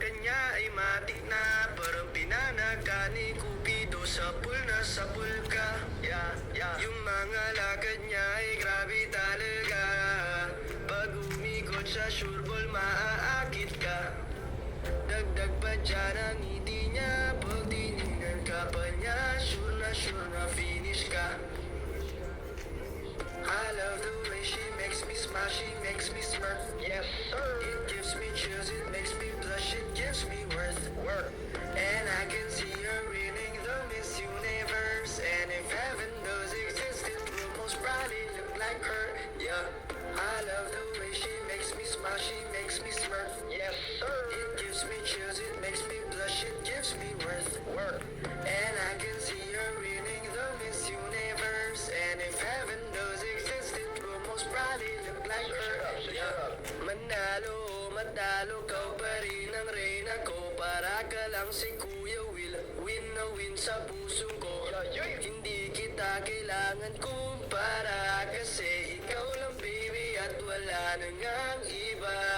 kanya ay matik na parang pinanaga ni Cupido sa pool na sa pulka. Yung mga lakad niya ay grabe talaga. Pag umikot sa sureball maaakit ka. Dagdag pa dyan ang ngiti niya. Pag tinignan ka pa niya, sure na finish ka. I love the way she makes me smile, she makes me smirk. Yes sir. It gives me chills, it makes me blush, it gives me worth. And I can see her winning the Miss Universe. And if heaven does exist, it will most probably look like her. Yeah. I love the way she makes me smile, she makes me smirk. Yes sir. It gives me chills, it makes me blush, it gives me worth. And I can see her winning the Miss Universe. And if heaven does exist, it will most probably look like her. Yeah. Manalo o matalo, kau pa rin ang reyna ko. Para ka lang si Kuya Will, win na win sa puso ko. Hindi kita kailangan kumpara, kasi ikaw lang baby at wala nang ang iba.